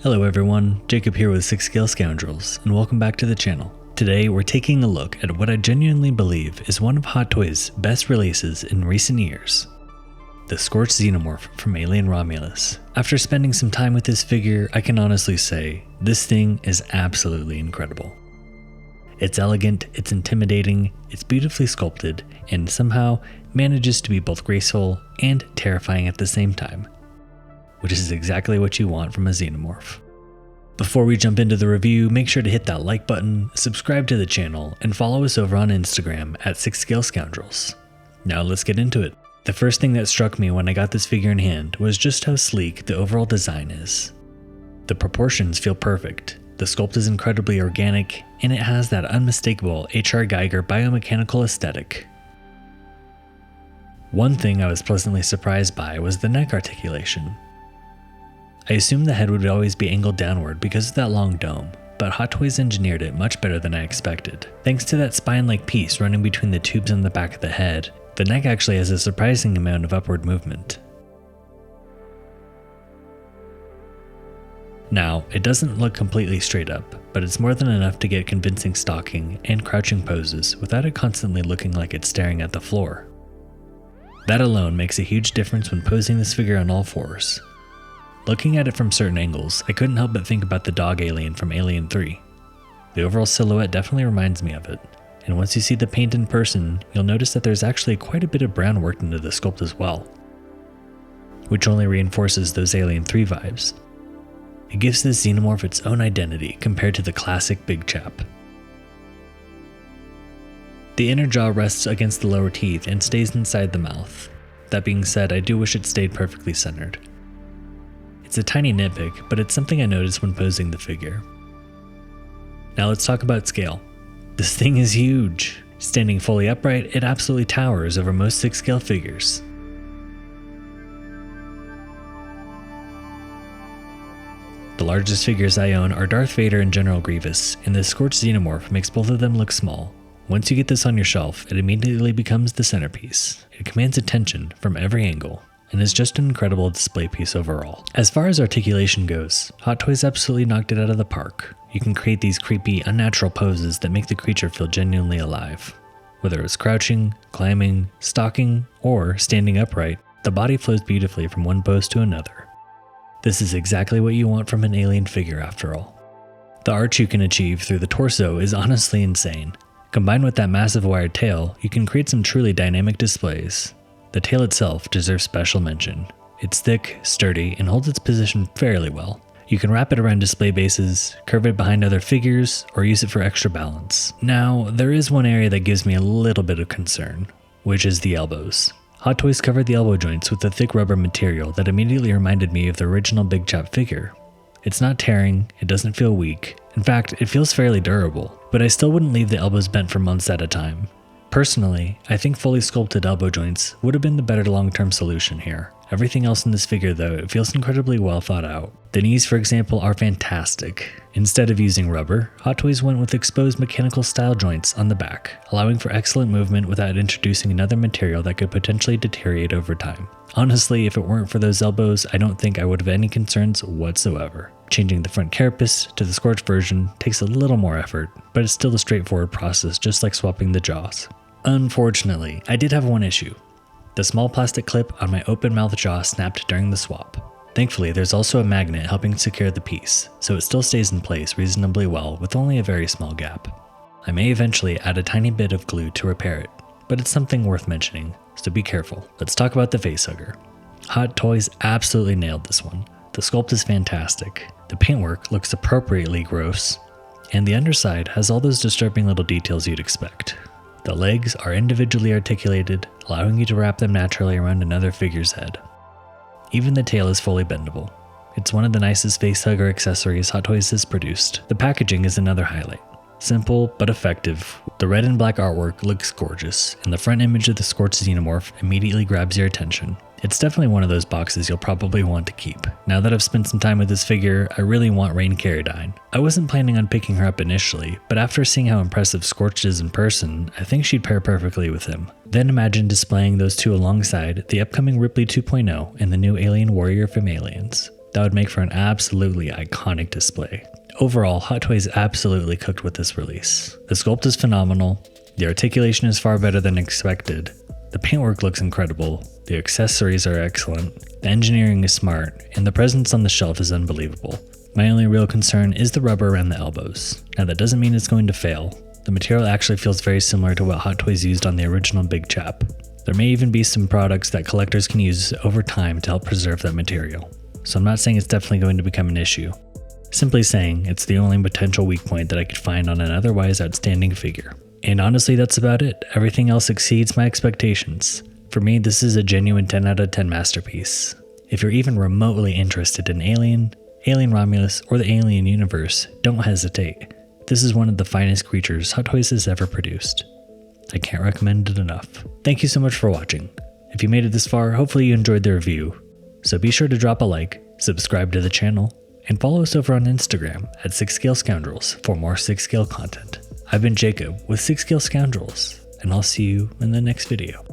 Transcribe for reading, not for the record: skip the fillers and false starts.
Hello everyone, Jacob here with 6-Scale Scoundrels, and welcome back to the channel. Today we're taking a look at what I genuinely believe is one of Hot Toys' best releases in recent years. The Scorched Xenomorph from Alien Romulus. After spending some time with this figure, I can honestly say, this thing is absolutely incredible. It's elegant, it's intimidating, it's beautifully sculpted, and somehow manages to be both graceful and terrifying at the same time, which is exactly what you want from a Xenomorph. Before we jump into the review, make sure to hit that like button, subscribe to the channel, and follow us over on Instagram at 6-Scale Scoundrels. Now let's get into it. The first thing that struck me when I got this figure in hand was just how sleek the overall design is. The proportions feel perfect, the sculpt is incredibly organic, and it has that unmistakable H.R. Giger biomechanical aesthetic. One thing I was pleasantly surprised by was the neck articulation. I assumed the head would always be angled downward because of that long dome, but Hot Toys engineered it much better than I expected. Thanks to that spine-like piece running between the tubes on the back of the head, the neck actually has a surprising amount of upward movement. Now, it doesn't look completely straight up, but it's more than enough to get convincing stalking and crouching poses without it constantly looking like it's staring at the floor. That alone makes a huge difference when posing this figure on all fours. Looking at it from certain angles, I couldn't help but think about the dog alien from Alien 3. The overall silhouette definitely reminds me of it, and once you see the paint in person, you'll notice that there's actually quite a bit of brown worked into the sculpt as well, which only reinforces those Alien 3 vibes. It gives this Xenomorph its own identity compared to the classic big chap. The inner jaw rests against the lower teeth and stays inside the mouth. That being said, I do wish it stayed perfectly centered. It's a tiny nitpick, but it's something I noticed when posing the figure. Now let's talk about scale. This thing is huge. Standing fully upright, it absolutely towers over most 6-scale figures. The largest figures I own are Darth Vader and General Grievous, and the Scorched Xenomorph makes both of them look small. Once you get this on your shelf, it immediately becomes the centerpiece. It commands attention from every angle, and is just an incredible display piece overall. As far as articulation goes, Hot Toys absolutely knocked it out of the park. You can create these creepy, unnatural poses that make the creature feel genuinely alive. Whether it's crouching, climbing, stalking, or standing upright, the body flows beautifully from one pose to another. This is exactly what you want from an alien figure after all. The arch you can achieve through the torso is honestly insane. Combined with that massive wired tail, you can create some truly dynamic displays. The tail itself deserves special mention. It's thick, sturdy, and holds its position fairly well. You can wrap it around display bases, curve it behind other figures, or use it for extra balance. Now, there is one area that gives me a little bit of concern, which is the elbows. Hot Toys covered the elbow joints with a thick rubber material that immediately reminded me of the original Big Chap figure. It's not tearing, it doesn't feel weak. In fact, it feels fairly durable, but I still wouldn't leave the elbows bent for months at a time. Personally, I think fully sculpted elbow joints would have been the better long-term solution here. Everything else in this figure though, it feels incredibly well thought out. The knees, for example, are fantastic. Instead of using rubber, Hot Toys went with exposed mechanical style joints on the back, allowing for excellent movement without introducing another material that could potentially deteriorate over time. Honestly, if it weren't for those elbows, I don't think I would have any concerns whatsoever. Changing the front carapace to the Scorched version takes a little more effort, but it's still a straightforward process just like swapping the jaws. Unfortunately, I did have one issue. The small plastic clip on my open mouth jaw snapped during the swap. Thankfully, there's also a magnet helping secure the piece, so it still stays in place reasonably well with only a very small gap. I may eventually add a tiny bit of glue to repair it, but it's something worth mentioning, so be careful. Let's talk about the facehugger. Hot Toys absolutely nailed this one. The sculpt is fantastic, the paintwork looks appropriately gross, and the underside has all those disturbing little details you'd expect. The legs are individually articulated, allowing you to wrap them naturally around another figure's head. Even the tail is fully bendable. It's one of the nicest facehugger accessories Hot Toys has produced. The packaging is another highlight. Simple but effective. The red and black artwork looks gorgeous, and the front image of the Scorched Xenomorph immediately grabs your attention. It's definitely one of those boxes you'll probably want to keep. Now that I've spent some time with this figure, I really want Rain Carradine. I wasn't planning on picking her up initially, but after seeing how impressive Scorched is in person, I think she'd pair perfectly with him. Then imagine displaying those two alongside the upcoming Ripley 2.0 and the new Alien Warrior from Aliens. that would make for an absolutely iconic display. Overall, Hot Toys absolutely cooked with this release. The sculpt is phenomenal, the articulation is far better than expected, the paintwork looks incredible, the accessories are excellent, the engineering is smart, and the presence on the shelf is unbelievable. My only real concern is the rubber around the elbows. Now that doesn't mean it's going to fail. The material actually feels very similar to what Hot Toys used on the original Big Chap. There may even be some products that collectors can use over time to help preserve that material. So I'm not saying it's definitely going to become an issue. Simply saying it's the only potential weak point that I could find on an otherwise outstanding figure. And honestly, that's about it. Everything else exceeds my expectations. For me, this is a genuine 10 out of 10 masterpiece. If you're even remotely interested in Alien Romulus, or the Alien universe, don't hesitate. This is one of the finest creatures Hot Toys has ever produced. I can't recommend it enough. Thank you so much for watching. If you made it this far, hopefully you enjoyed the review. So be sure to drop a like, subscribe to the channel, and follow us over on Instagram at 6scale Scoundrels for more 6scale content. I've been Jacob with 6scale Scoundrels, and I'll see you in the next video.